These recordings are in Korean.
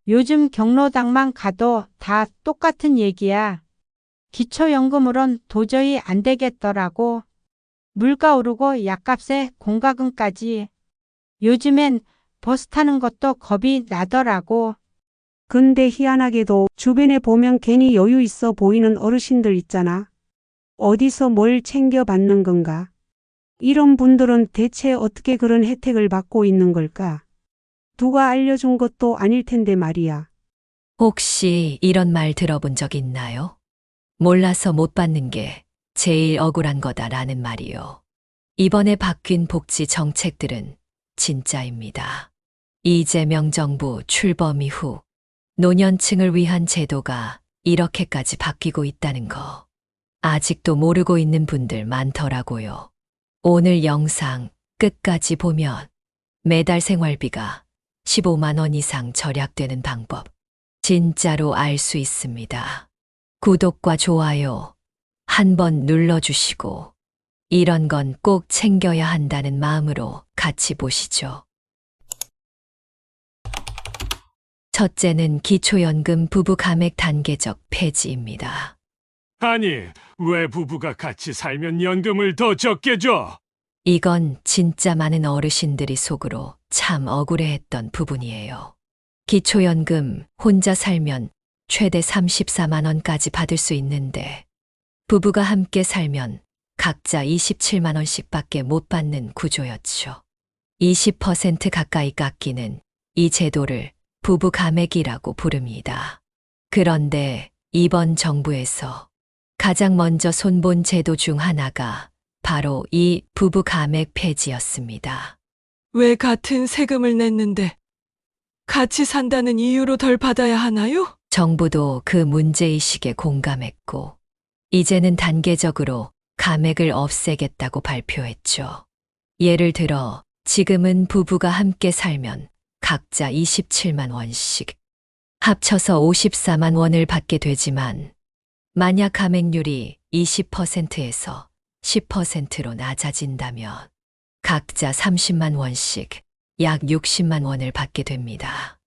요즘 경로당만 가도 다 똑같은 얘기야. 기초연금으론 도저히 안 되겠더라고. 물가 오르고 약값에 공과금까지. 요즘엔 버스 타는 것도 겁이 나더라고. 근데 희한하게도 주변에 보면 괜히 여유 있어 보이는 어르신들 있잖아. 어디서 뭘 챙겨받는 건가? 이런 분들은 대체 어떻게 그런 혜택을 받고 있는 걸까? 누가 알려준 것도 아닐 텐데 말이야. 혹시 이런 말 들어본 적 있나요? 몰라서 못 받는 게 제일 억울한 거다라는 말이요. 이번에 바뀐 복지 정책들은 진짜입니다. 이재명 정부 출범 이후 노년층을 위한 제도가 이렇게까지 바뀌고 있다는 거. 아직도 모르고 있는 분들 많더라고요. 오늘 영상 끝까지 보면 매달 생활비가 15만 원 이상 절약되는 방법 진짜로 알 수 있습니다. 구독과 좋아요 한번 눌러주시고 이런 건 꼭 챙겨야 한다는 마음으로 같이 보시죠. 첫째는 기초연금 부부 감액 단계적 폐지입니다. 아니, 왜 부부가 같이 살면 연금을 더 적게 줘? 이건 진짜 많은 어르신들이 속으로 참 억울해했던 부분이에요. 기초연금 혼자 살면 최대 34만 원까지 받을 수 있는데 부부가 함께 살면 각자 27만 원씩밖에 못 받는 구조였죠. 20% 가까이 깎이는 이 제도를 부부 감액이라고 부릅니다. 그런데 이번 정부에서 가장 먼저 손본 제도 중 하나가 바로 이 부부 감액 폐지였습니다. 왜 같은 세금을 냈는데 같이 산다는 이유로 덜 받아야 하나요? 정부도 그 문제의식에 공감했고, 이제는 단계적으로 감액을 없애겠다고 발표했죠. 예를 들어, 지금은 부부가 함께 살면 각자 27만 원씩, 합쳐서 54만 원을 받게 되지만, 만약 감액률이 20%에서 10%로 낮아진다면 각자 30만 원씩 약 60만 원을 받게 됩니다.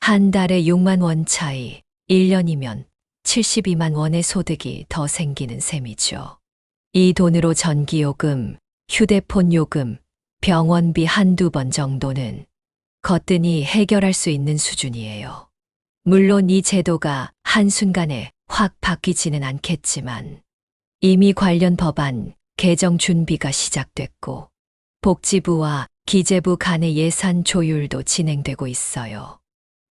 한 달에 6만 원 차이, 1년이면 72만 원의 소득이 더 생기는 셈이죠. 이 돈으로 전기요금, 휴대폰 요금, 병원비 한두 번 정도는 거뜬히 해결할 수 있는 수준이에요. 물론 이 제도가 한순간에 확 바뀌지는 않겠지만 이미 관련 법안 개정 준비가 시작됐고 복지부와 기재부 간의 예산 조율도 진행되고 있어요.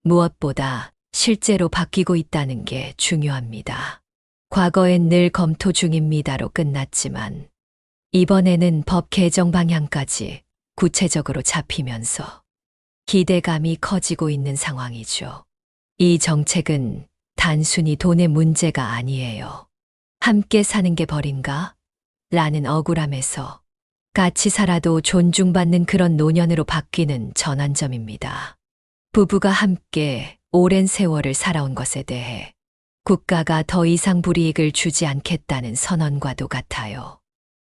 무엇보다 실제로 바뀌고 있다는 게 중요합니다. 과거엔 늘 검토 중입니다로 끝났지만 이번에는 법 개정 방향까지 구체적으로 잡히면서 기대감이 커지고 있는 상황이죠. 이 정책은 단순히 돈의 문제가 아니에요. 함께 사는 게 벌인가? 라는 억울함에서 같이 살아도 존중받는 그런 노년으로 바뀌는 전환점입니다. 부부가 함께 오랜 세월을 살아온 것에 대해 국가가 더 이상 불이익을 주지 않겠다는 선언과도 같아요.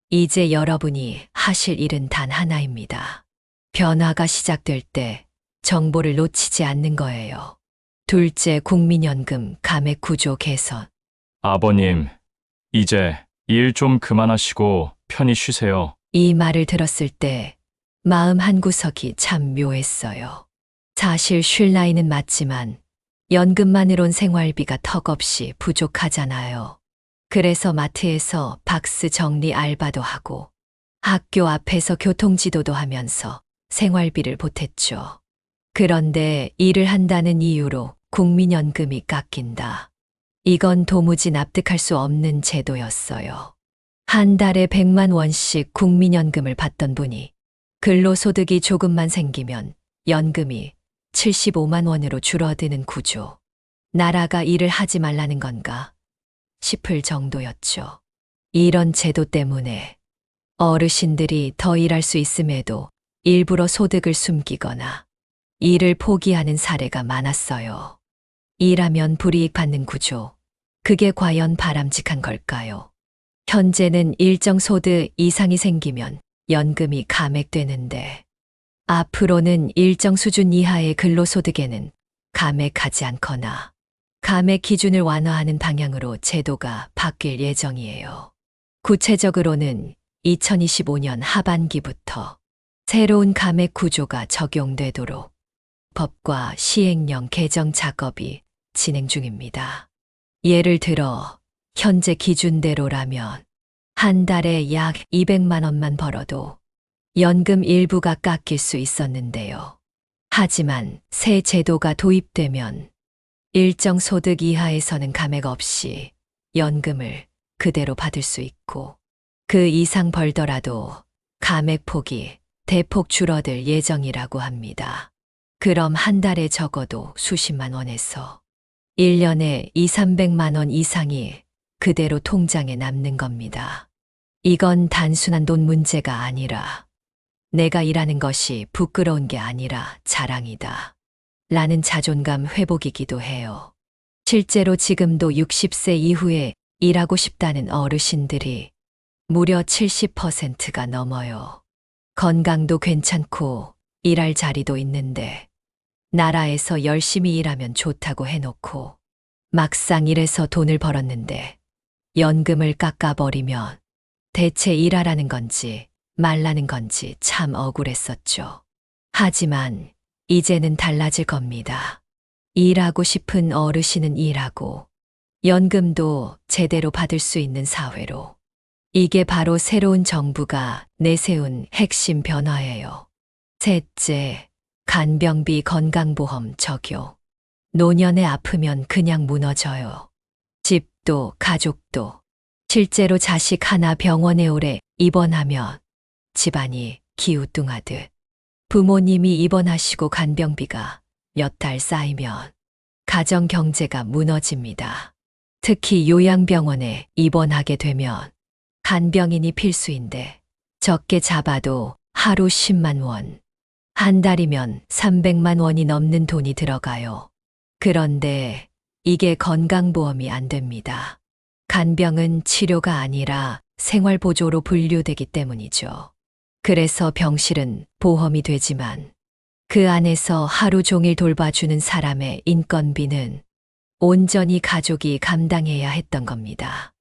이제 여러분이 하실 일은 단 하나입니다. 변화가 시작될 때 정보를 놓치지 않는 거예요. 둘째, 국민연금 감액 구조 개선. 아버님, 이제 일 좀 그만하시고 편히 쉬세요. 이 말을 들었을 때 마음 한구석이 참 묘했어요. 사실 쉴 나이는 맞지만 연금만으론 생활비가 턱없이 부족하잖아요. 그래서 마트에서 박스 정리 알바도 하고 학교 앞에서 교통지도도 하면서 생활비를 보탰죠. 그런데 일을 한다는 이유로 국민연금이 깎인다. 이건 도무지 납득할 수 없는 제도였어요. 한 달에 100만 원씩 국민연금을 받던 분이 근로소득이 조금만 생기면 연금이 75만 원으로 줄어드는 구조. 나라가 일을 하지 말라는 건가 싶을 정도였죠. 이런 제도 때문에 어르신들이 더 일할 수 있음에도 일부러 소득을 숨기거나 일을 포기하는 사례가 많았어요. 일하면 불이익 받는 구조. 그게 과연 바람직한 걸까요? 현재는 일정 소득 이상이 생기면 연금이 감액되는데 앞으로는 일정 수준 이하의 근로소득에는 감액하지 않거나 감액 기준을 완화하는 방향으로 제도가 바뀔 예정이에요. 구체적으로는 2025년 하반기부터 새로운 감액 구조가 적용되도록 법과 시행령 개정 작업이 진행 중입니다. 예를 들어 현재 기준대로라면 한 달에 약 200만 원만 벌어도 연금 일부가 깎일 수 있었는데요. 하지만 새 제도가 도입되면 일정 소득 이하에서는 감액 없이 연금을 그대로 받을 수 있고 그 이상 벌더라도 감액 폭이 대폭 줄어들 예정이라고 합니다. 그럼 한 달에 적어도 수십만 원에서 1년에 2, 300만 원 이상이 그대로 통장에 남는 겁니다. 이건 단순한 돈 문제가 아니라 내가 일하는 것이 부끄러운 게 아니라 자랑이다. 라는 자존감 회복이기도 해요. 실제로 지금도 60세 이후에 일하고 싶다는 어르신들이 무려 70%가 넘어요. 건강도 괜찮고 일할 자리도 있는데 나라에서 열심히 일하면 좋다고 해놓고 막상 일해서 돈을 벌었는데 연금을 깎아버리면 대체 일하라는 건지 말라는 건지 참 억울했었죠. 하지만 이제는 달라질 겁니다. 일하고 싶은 어르신은 일하고 연금도 제대로 받을 수 있는 사회로. 이게 바로 새로운 정부가 내세운 핵심 변화예요. 셋째, 간병비 건강보험 적용. 노년에 아프면 그냥 무너져요. 집도 가족도. 실제로 자식 하나 병원에 오래 입원하면 집안이 기우뚱하듯 부모님이 입원하시고 간병비가 몇 달 쌓이면 가정 경제가 무너집니다. 특히 요양병원에 입원하게 되면 간병인이 필수인데 적게 잡아도 하루 10만 원, 한 달이면 300만 원이 넘는 돈이 들어가요. 그런데 이게 건강보험이 안 됩니다. 간병은 치료가 아니라 생활보조로 분류되기 때문이죠. 그래서 병실은 보험이 되지만 그 안에서 하루 종일 돌봐주는 사람의 인건비는 온전히 가족이 감당해야 했던 겁니다.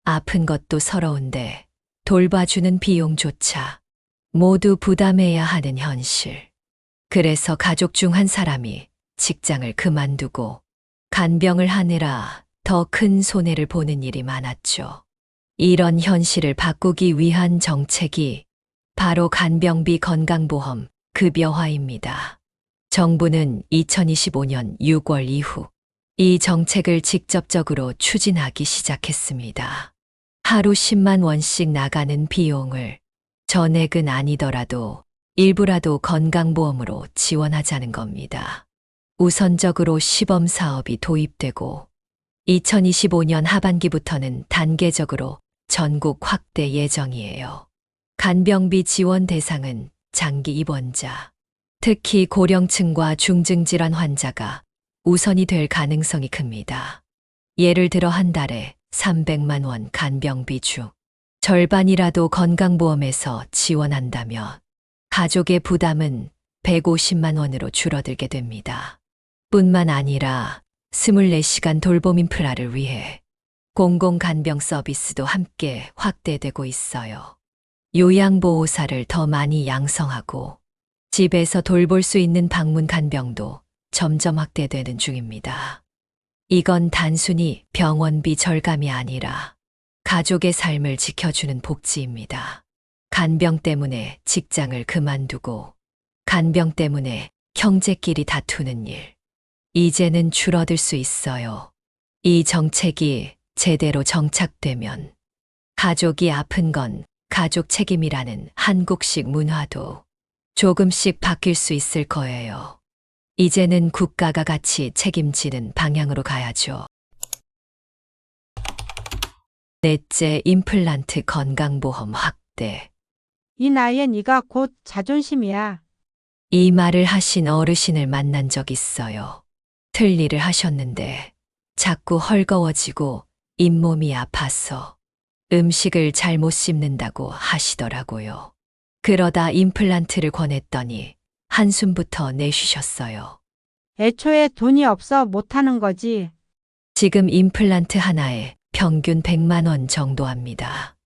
아픈 것도 서러운데 돌봐주는 비용조차 모두 부담해야 하는 현실. 그래서 가족 중 한 사람이 직장을 그만두고 간병을 하느라 더 큰 손해를 보는 일이 많았죠. 이런 현실을 바꾸기 위한 정책이 바로 간병비 건강보험 급여화입니다. 정부는 2025년 6월 이후 이 정책을 직접적으로 추진하기 시작했습니다. 하루 10만 원씩 나가는 비용을 전액은 아니더라도 일부라도 건강보험으로 지원하자는 겁니다. 우선적으로 시범 사업이 도입되고 2025년 하반기부터는 단계적으로 전국 확대 예정이에요. 간병비 지원 대상은 장기 입원자, 특히 고령층과 중증질환 환자가 우선이 될 가능성이 큽니다. 예를 들어 한 달에 300만 원 간병비 중 절반이라도 건강보험에서 지원한다면 가족의 부담은 150만 원으로 줄어들게 됩니다. 뿐만 아니라 24시간 돌봄 인프라를 위해 공공간병 서비스도 함께 확대되고 있어요. 요양보호사를 더 많이 양성하고 집에서 돌볼 수 있는 방문 간병도 점점 확대되는 중입니다. 이건 단순히 병원비 절감이 아니라 가족의 삶을 지켜주는 복지입니다. 간병 때문에 직장을 그만두고 간병 때문에 형제끼리 다투는 일. 이제는 줄어들 수 있어요. 이 정책이 제대로 정착되면 가족이 아픈 건 가족 책임이라는 한국식 문화도 조금씩 바뀔 수 있을 거예요. 이제는 국가가 같이 책임지는 방향으로 가야죠. 넷째, 임플란트 건강보험 확대. 이 나이에 네가 곧 자존심이야. 이 말을 하신 어르신을 만난 적 있어요. 틀니를 하셨는데 자꾸 헐거워지고 잇몸이 아파서 음식을 잘못 씹는다고 하시더라고요. 그러다 임플란트를 권했더니 한숨부터 내쉬셨어요. 애초에 돈이 없어 못하는 거지. 지금 임플란트 하나에 평균 100만 원 정도 합니다.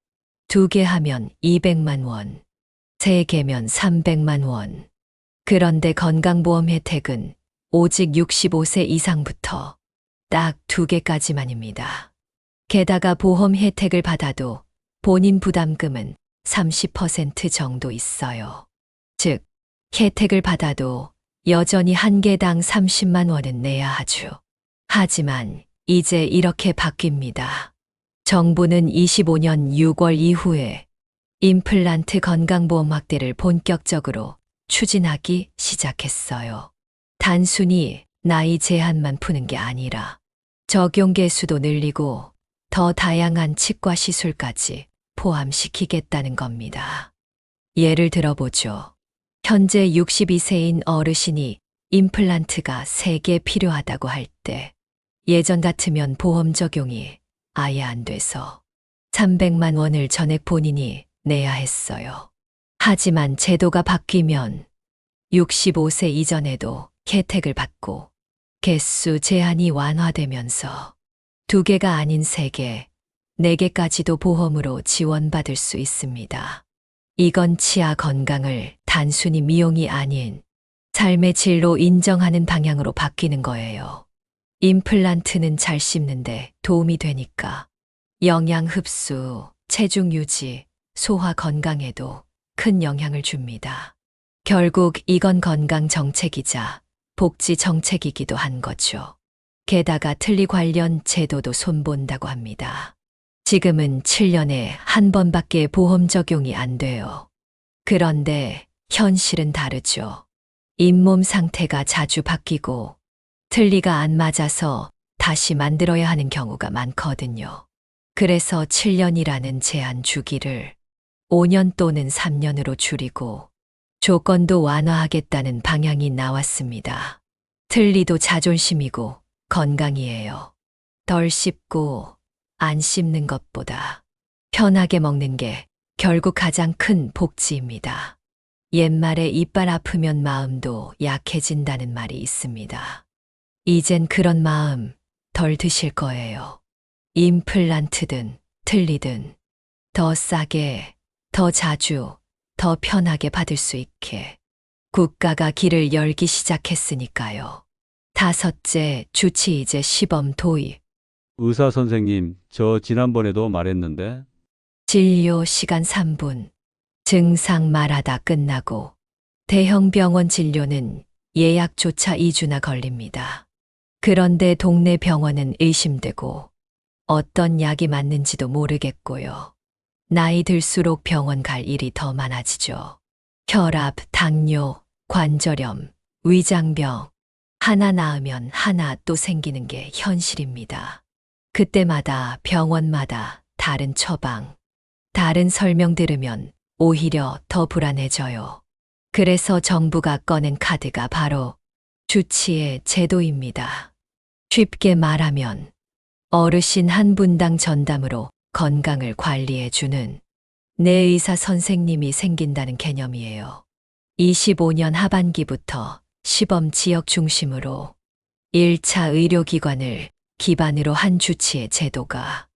2개 하면 200만 원, 3개면 300만 원. 그런데 건강보험 혜택은 오직 65세 이상부터 딱 2개까지만입니다. 게다가 보험 혜택을 받아도 본인 부담금은 30% 정도 있어요. 즉, 혜택을 받아도 여전히 한 개당 30만 원은 내야 하죠. 하지만 이제 이렇게 바뀝니다. 정부는 25년 6월 이후에 임플란트 건강보험 확대를 본격적으로 추진하기 시작했어요. 단순히 나이 제한만 푸는 게 아니라 적용 개수도 늘리고 더 다양한 치과 시술까지 포함시키겠다는 겁니다. 예를 들어보죠. 현재 62세인 어르신이 임플란트가 3개 필요하다고 할 때 예전 같으면 보험 적용이 아예 안 돼서 300만 원을 전액 본인이 내야 했어요. 하지만 제도가 바뀌면 65세 이전에도 혜택을 받고 개수 제한이 완화되면서 2개가 아닌 3개, 4개까지도 보험으로 지원받을 수 있습니다. 이건 치아 건강을 단순히 미용이 아닌 삶의 질로 인정하는 방향으로 바뀌는 거예요. 임플란트는 잘 씹는데 도움이 되니까 영양 흡수, 체중 유지, 소화 건강에도 큰 영향을 줍니다. 결국 이건 건강 정책이자 복지 정책이기도 한 거죠. 게다가 틀니 관련 제도도 손본다고 합니다. 지금은 7년에 한 번밖에 보험 적용이 안 돼요. 그런데 현실은 다르죠. 잇몸 상태가 자주 바뀌고 틀니가 안 맞아서 다시 만들어야 하는 경우가 많거든요. 그래서 7년이라는 제한 주기를 5년 또는 3년으로 줄이고 조건도 완화하겠다는 방향이 나왔습니다. 틀니도 자존심이고 건강이에요. 덜 씹고 안 씹는 것보다 편하게 먹는 게 결국 가장 큰 복지입니다. 옛말에 이빨 아프면 마음도 약해진다는 말이 있습니다. 이젠 그런 마음 덜 드실 거예요. 임플란트든 틀니든 더 싸게, 더 자주, 더 편하게 받을 수 있게 국가가 길을 열기 시작했으니까요. 5째, 주치 이제 시범 도입. 의사 선생님, 저 지난번에도 말했는데 진료 시간 3분. 증상 말하다 끝나고 대형 병원 진료는 예약조차 2주나 걸립니다. 그런데 동네 병원은 의심되고 어떤 약이 맞는지도 모르겠고요. 나이 들수록 병원 갈 일이 더 많아지죠. 혈압, 당뇨, 관절염, 위장병. 하나 나으면 하나 또 생기는 게 현실입니다. 그때마다 병원마다 다른 처방, 다른 설명 들으면 오히려 더 불안해져요. 그래서 정부가 꺼낸 카드가 바로 주치의 제도입니다. 쉽게 말하면 어르신 한 분당 전담으로 건강을 관리해주는 내 의사 선생님이 생긴다는 개념이에요. 25년 하반기부터 시범 지역 중심으로 1차 의료기관을 기반으로 한 주치의 제도가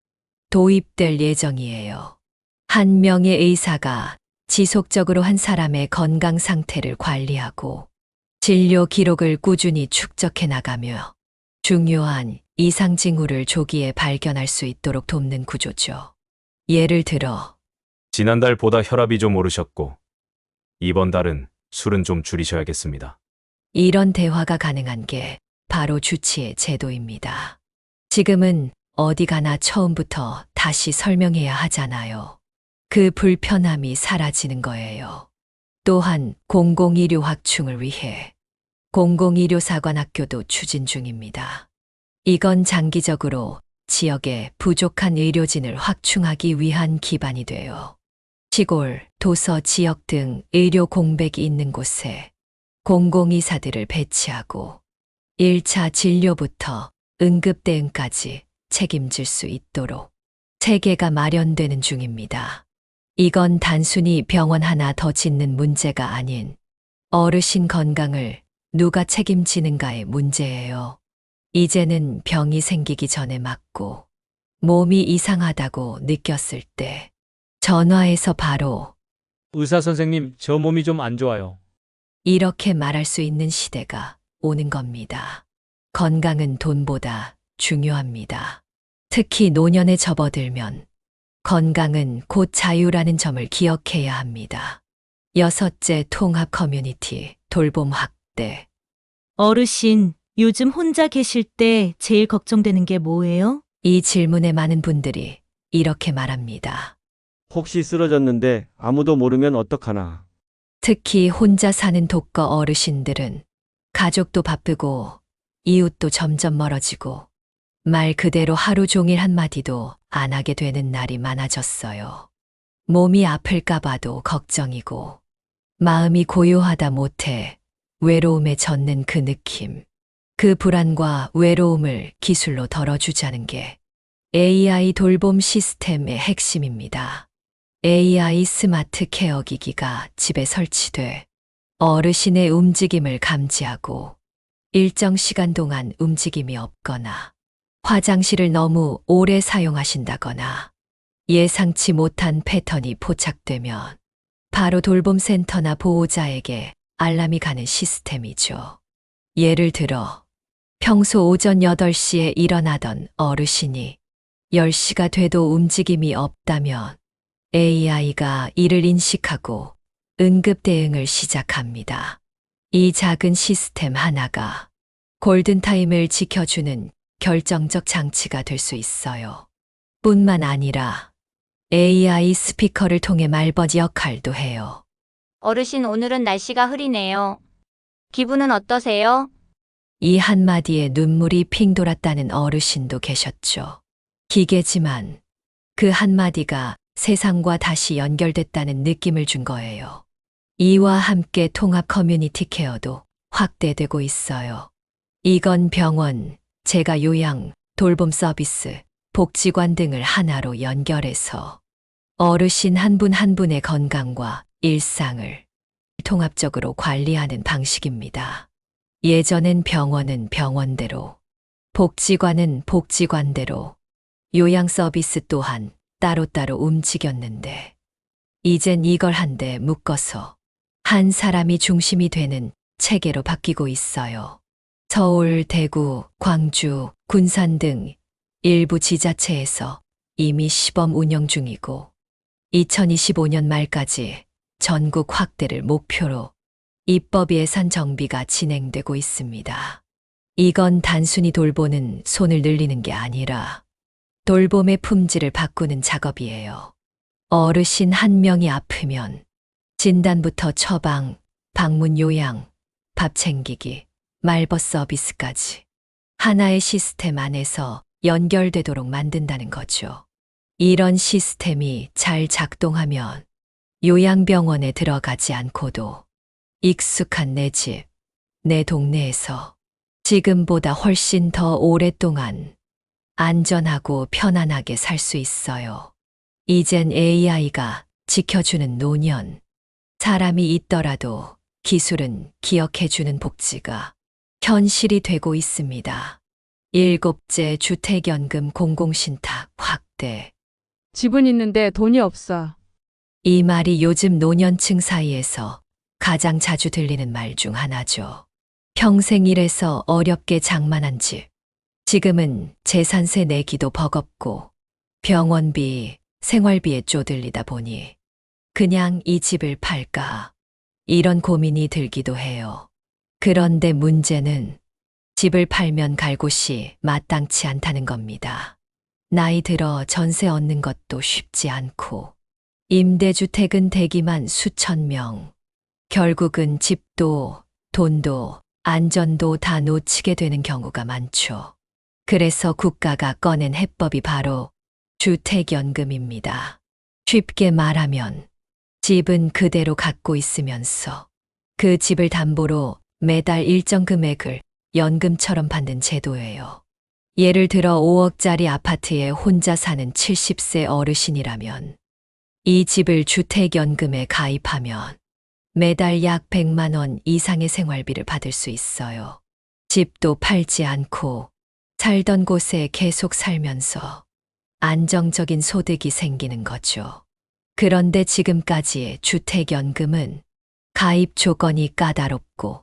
도입될 예정이에요. 한 명의 의사가 지속적으로 한 사람의 건강 상태를 관리하고 진료 기록을 꾸준히 축적해 나가며 중요한 이상 징후를 조기에 발견할 수 있도록 돕는 구조죠. 예를 들어 지난달보다 혈압이 좀 오르셨고 이번 달은 술은 좀 줄이셔야겠습니다. 이런 대화가 가능한 게 바로 주치의 제도입니다. 지금은 어디 가나 처음부터 다시 설명해야 하잖아요. 그 불편함이 사라지는 거예요. 또한 공공의료 확충을 위해 공공의료사관학교도 추진 중입니다. 이건 장기적으로 지역의 부족한 의료진을 확충하기 위한 기반이 돼요. 시골, 도서 지역 등 의료 공백이 있는 곳에 공공의사들을 배치하고 1차 진료부터 응급 대응까지 책임질 수 있도록 체계가 마련되는 중입니다. 이건 단순히 병원 하나 더 짓는 문제가 아닌 어르신 건강을 누가 책임지는가의 문제예요. 이제는 병이 생기기 전에 맞고 몸이 이상하다고 느꼈을 때 전화해서 바로 의사 선생님, 저 몸이 좀 안 좋아요. 이렇게 말할 수 있는 시대가 오는 겁니다. 건강은 돈보다 중요합니다. 특히 노년에 접어들면 건강은 곧 자유라는 점을 기억해야 합니다. 여섯째, 통합 커뮤니티, 돌봄 확대. 어르신, 요즘 혼자 계실 때 제일 걱정되는 게 뭐예요? 이 질문에 많은 분들이 이렇게 말합니다. 혹시 쓰러졌는데 아무도 모르면 어떡하나. 특히 혼자 사는 독거 어르신들은 가족도 바쁘고 이웃도 점점 멀어지고 말 그대로 하루 종일 한마디도 안 하게 되는 날이 많아졌어요. 몸이 아플까 봐도 걱정이고 마음이 고요하다 못해 외로움에 젖는 그 느낌. 그 불안과 외로움을 기술로 덜어주자는 게 AI 돌봄 시스템의 핵심입니다. AI 스마트 케어 기기가 집에 설치돼 어르신의 움직임을 감지하고 일정 시간 동안 움직임이 없거나 화장실을 너무 오래 사용하신다거나 예상치 못한 패턴이 포착되면 바로 돌봄센터나 보호자에게 알람이 가는 시스템이죠. 예를 들어 평소 오전 8시에 일어나던 어르신이 10시가 돼도 움직임이 없다면 AI가 이를 인식하고 응급 대응을 시작합니다. 이 작은 시스템 하나가 골든타임을 지켜주는 결정적 장치가 될 수 있어요. 뿐만 아니라 AI 스피커를 통해 말버지 역할도 해요. 어르신, 오늘은 날씨가 흐리네요. 기분은 어떠세요? 이 한마디에 눈물이 핑 돌았다는 어르신도 계셨죠. 기계지만 그 한마디가 세상과 다시 연결됐다는 느낌을 준 거예요. 이와 함께 통합 커뮤니티 케어도 확대되고 있어요. 이건 병원, 재가 요양, 돌봄 서비스, 복지관 등을 하나로 연결해서 어르신 한 분 한 분의 건강과 일상을 통합적으로 관리하는 방식입니다. 예전엔 병원은 병원대로, 복지관은 복지관대로, 요양 서비스 또한 따로따로 움직였는데, 이젠 이걸 한데 묶어서 한 사람이 중심이 되는 체계로 바뀌고 있어요. 서울, 대구, 광주, 군산 등 일부 지자체에서 이미 시범 운영 중이고 2025년 말까지 전국 확대를 목표로 입법 예산 정비가 진행되고 있습니다. 이건 단순히 돌보는 손을 늘리는 게 아니라 돌봄의 품질을 바꾸는 작업이에요. 어르신 한 명이 아프면 진단부터 처방, 방문 요양, 밥 챙기기, 말벗 서비스까지 하나의 시스템 안에서 연결되도록 만든다는 거죠. 이런 시스템이 잘 작동하면 요양병원에 들어가지 않고도 익숙한 내 집, 내 동네에서 지금보다 훨씬 더 오랫동안 안전하고 편안하게 살 수 있어요. 이젠 AI가 지켜주는 노년, 사람이 있더라도 기술은 기억해주는 복지가 현실이 되고 있습니다. 일곱째, 주택연금 공공신탁 확대. 집은 있는데 돈이 없어. 이 말이 요즘 노년층 사이에서 가장 자주 들리는 말 중 하나죠. 평생 일해서 어렵게 장만한 집. 지금은 재산세 내기도 버겁고 병원비, 생활비에 쪼들리다 보니 그냥 이 집을 팔까? 이런 고민이 들기도 해요. 그런데 문제는 집을 팔면 갈 곳이 마땅치 않다는 겁니다. 나이 들어 전세 얻는 것도 쉽지 않고 임대주택은 대기만 수천 명. 결국은 집도, 돈도, 안전도 다 놓치게 되는 경우가 많죠. 그래서 국가가 꺼낸 해법이 바로 주택연금입니다. 쉽게 말하면 집은 그대로 갖고 있으면서 그 집을 담보로 매달 일정 금액을 연금처럼 받는 제도예요. 예를 들어 5억짜리 아파트에 혼자 사는 70세 어르신이라면 이 집을 주택연금에 가입하면 매달 약 100만 원 이상의 생활비를 받을 수 있어요. 집도 팔지 않고 살던 곳에 계속 살면서 안정적인 소득이 생기는 거죠. 그런데 지금까지의 주택연금은 가입 조건이 까다롭고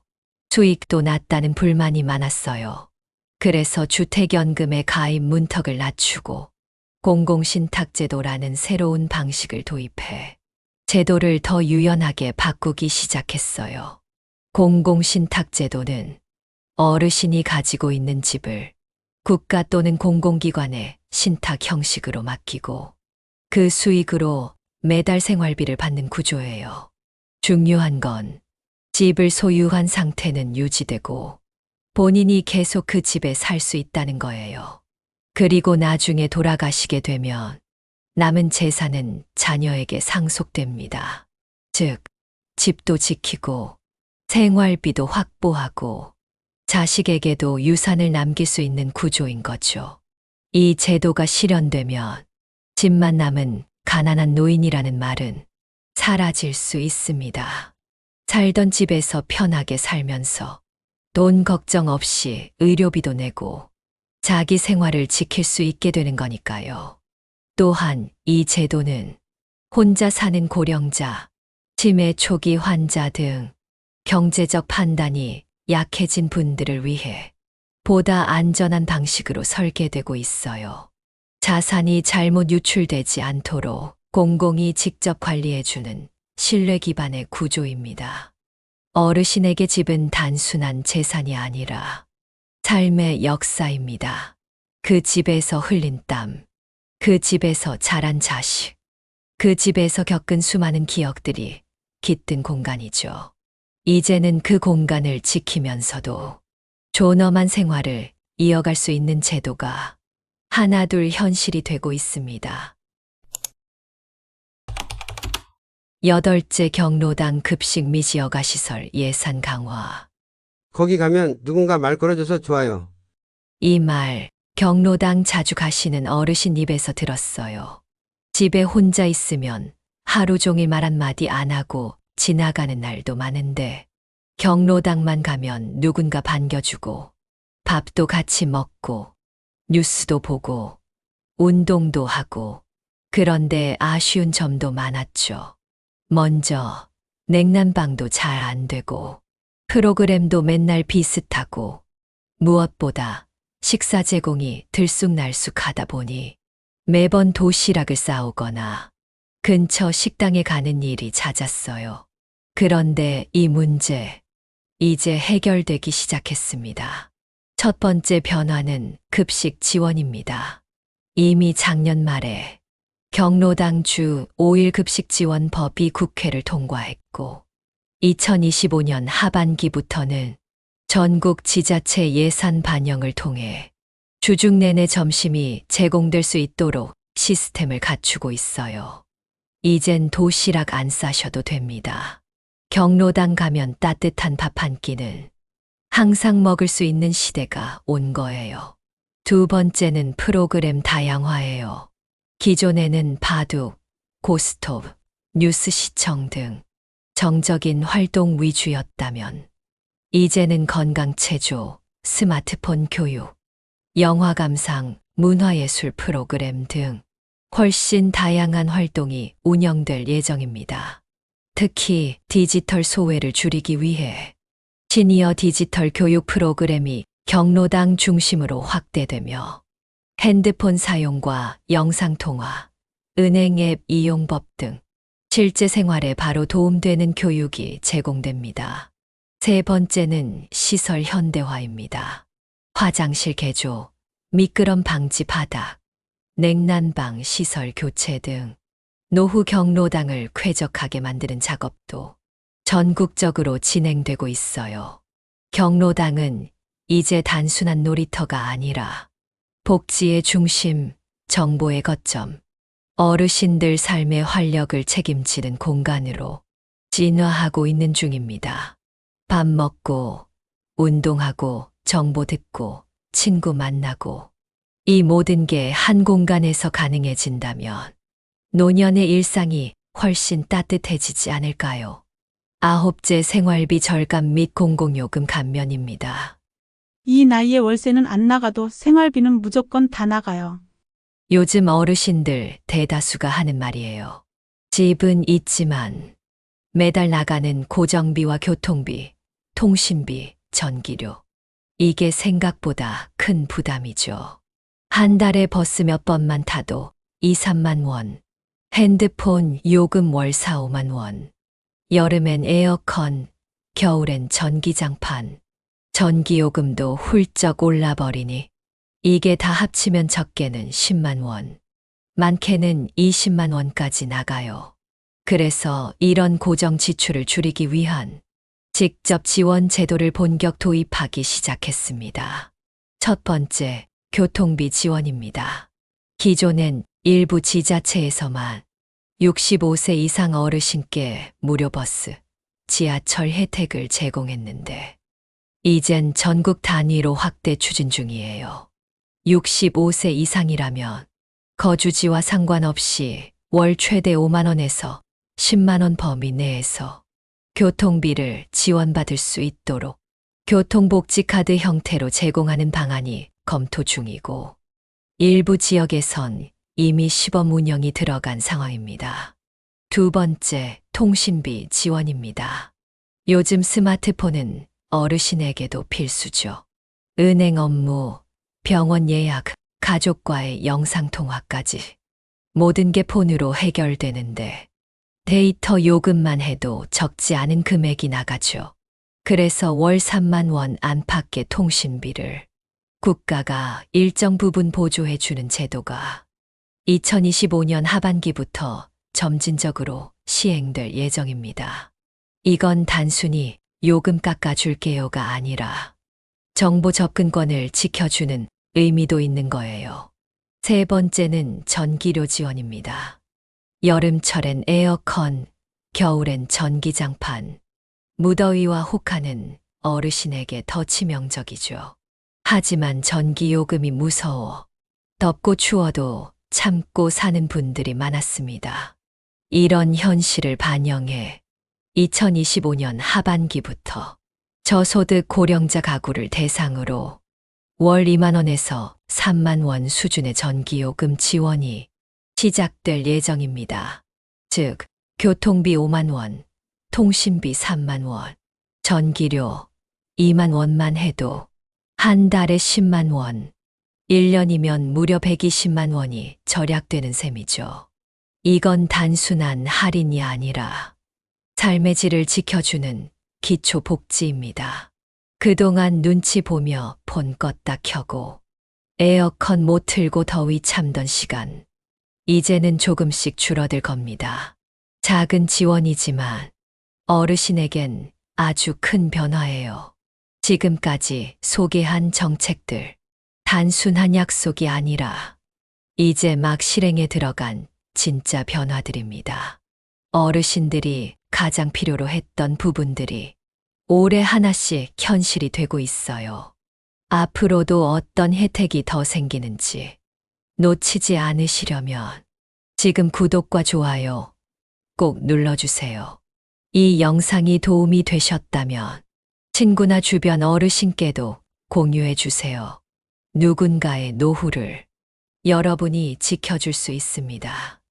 수익도 낮다는 불만이 많았어요. 그래서 주택연금의 가입 문턱을 낮추고 공공신탁제도라는 새로운 방식을 도입해 제도를 더 유연하게 바꾸기 시작했어요. 공공신탁제도는 어르신이 가지고 있는 집을 국가 또는 공공기관에 신탁 형식으로 맡기고 그 수익으로 매달 생활비를 받는 구조예요. 중요한 건 집을 소유한 상태는 유지되고 본인이 계속 그 집에 살 수 있다는 거예요. 그리고 나중에 돌아가시게 되면 남은 재산은 자녀에게 상속됩니다. 즉, 집도 지키고 생활비도 확보하고 자식에게도 유산을 남길 수 있는 구조인 거죠. 이 제도가 실현되면 집만 남은 가난한 노인이라는 말은 사라질 수 있습니다. 살던 집에서 편하게 살면서 돈 걱정 없이 의료비도 내고 자기 생활을 지킬 수 있게 되는 거니까요. 또한 이 제도는 혼자 사는 고령자, 치매 초기 환자 등 경제적 판단이 약해진 분들을 위해 보다 안전한 방식으로 설계되고 있어요. 자산이 잘못 유출되지 않도록 공공이 직접 관리해주는 신뢰 기반의 구조입니다. 어르신에게 집은 단순한 재산이 아니라 삶의 역사입니다. 그 집에서 흘린 땀, 그 집에서 자란 자식, 그 집에서 겪은 수많은 기억들이 깃든 공간이죠. 이제는 그 공간을 지키면서도 존엄한 생활을 이어갈 수 있는 제도가 하나둘 현실이 되고 있습니다. 8째 경로당 급식 미지어가시설 예산 강화. 거기 가면 누군가 말 걸어줘서 좋아요. 이 말 경로당 자주 가시는 어르신 입에서 들었어요. 집에 혼자 있으면 하루 종일 말 한마디 안 하고 지나가는 날도 많은데 경로당만 가면 누군가 반겨주고 밥도 같이 먹고 뉴스도 보고 운동도 하고 그런데 아쉬운 점도 많았죠. 먼저 냉난방도 잘 안 되고 프로그램도 맨날 비슷하고 무엇보다 식사 제공이 들쑥날쑥하다 보니 매번 도시락을 싸오거나 근처 식당에 가는 일이 잦았어요. 그런데 이 문제 이제 해결되기 시작했습니다. 첫 번째 변화는 급식 지원입니다. 이미 작년 말에 경로당 주 5일 급식 지원법이 국회를 통과했고 2025년 하반기부터는 전국 지자체 예산 반영을 통해 주중 내내 점심이 제공될 수 있도록 시스템을 갖추고 있어요. 이젠 도시락 안 싸셔도 됩니다. 경로당 가면 따뜻한 밥 한 끼는 항상 먹을 수 있는 시대가 온 거예요. 두 번째는 프로그램 다양화예요. 기존에는 바둑, 고스톱, 뉴스 시청 등 정적인 활동 위주였다면 이제는 건강체조, 스마트폰 교육, 영화 감상, 문화예술 프로그램 등 훨씬 다양한 활동이 운영될 예정입니다. 특히 디지털 소외를 줄이기 위해 시니어 디지털 교육 프로그램이 경로당 중심으로 확대되며 핸드폰 사용과 영상통화, 은행 앱 이용법 등 실제 생활에 바로 도움되는 교육이 제공됩니다. 세 번째는 시설 현대화입니다. 화장실 개조, 미끄럼 방지 바닥, 냉난방 시설 교체 등 노후 경로당을 쾌적하게 만드는 작업도 전국적으로 진행되고 있어요. 경로당은 이제 단순한 놀이터가 아니라 복지의 중심, 정보의 거점, 어르신들 삶의 활력을 책임지는 공간으로 진화하고 있는 중입니다. 밥 먹고, 운동하고, 정보 듣고, 친구 만나고, 이 모든 게 한 공간에서 가능해진다면 노년의 일상이 훨씬 따뜻해지지 않을까요? 9째 생활비 절감 및 공공요금 감면입니다. 이 나이에 월세는 안 나가도 생활비는 무조건 다 나가요. 요즘 어르신들 대다수가 하는 말이에요. 집은 있지만 매달 나가는 고정비와 교통비, 통신비, 전기료. 이게 생각보다 큰 부담이죠. 한 달에 버스 몇 번만 타도 2, 3만 원. 핸드폰 요금 월 4, 5만 원. 여름엔 에어컨, 겨울엔 전기장판. 전기요금도 훌쩍 올라버리니 이게 다 합치면 적게는 10만 원. 많게는 20만 원까지 나가요. 그래서 이런 고정 지출을 줄이기 위한 직접 지원 제도를 본격 도입하기 시작했습니다. 첫 번째, 교통비 지원입니다. 기존엔 일부 지자체에서만 65세 이상 어르신께 무료 버스, 지하철 혜택을 제공했는데 이젠 전국 단위로 확대 추진 중이에요. 65세 이상이라면 거주지와 상관없이 월 최대 5만 원에서 10만 원 범위 내에서 교통비를 지원받을 수 있도록 교통복지카드 형태로 제공하는 방안이 검토 중이고 일부 지역에선 이미 시범 운영이 들어간 상황입니다. 두 번째, 통신비 지원입니다. 요즘 스마트폰은 어르신에게도 필수죠. 은행 업무, 병원 예약, 가족과의 영상통화까지 모든 게 폰으로 해결되는데 데이터 요금만 해도 적지 않은 금액이 나가죠. 그래서 월 3만 원 안팎의 통신비를 국가가 일정 부분 보조해 주는 제도가 2025년 하반기부터 점진적으로 시행될 예정입니다. 이건 단순히 요금 깎아줄게요가 아니라 정보 접근권을 지켜주는 의미도 있는 거예요. 세 번째는 전기료 지원입니다. 여름철엔 에어컨, 겨울엔 전기장판, 무더위와 혹한은 어르신에게 더 치명적이죠. 하지만 전기요금이 무서워 덥고 추워도 참고 사는 분들이 많았습니다. 이런 현실을 반영해 2025년 하반기부터 저소득 고령자 가구를 대상으로 월 2만 원에서 3만 원 수준의 전기요금 지원이 시작될 예정입니다. 즉, 교통비 5만 원, 통신비 3만 원, 전기료 2만 원만 해도 한 달에 10만 원, 1년이면 무려 120만 원이 절약되는 셈이죠. 이건 단순한 할인이 아니라 삶의 질을 지켜주는 기초 복지입니다. 그동안 눈치 보며 폰 껐다 켜고 에어컨 못 틀고 더위 참던 시간, 이제는 조금씩 줄어들 겁니다. 작은 지원이지만 어르신에겐 아주 큰 변화예요. 지금까지 소개한 정책들, 단순한 약속이 아니라 이제 막 실행에 들어간 진짜 변화들입니다. 어르신들이 가장 필요로 했던 부분들이 올해 하나씩 현실이 되고 있어요. 앞으로도 어떤 혜택이 더 생기는지 놓치지 않으시려면 지금 구독과 좋아요 꼭 눌러주세요. 이 영상이 도움이 되셨다면 친구나 주변 어르신께도 공유해 주세요. 누군가의 노후를 여러분이 지켜줄 수 있습니다.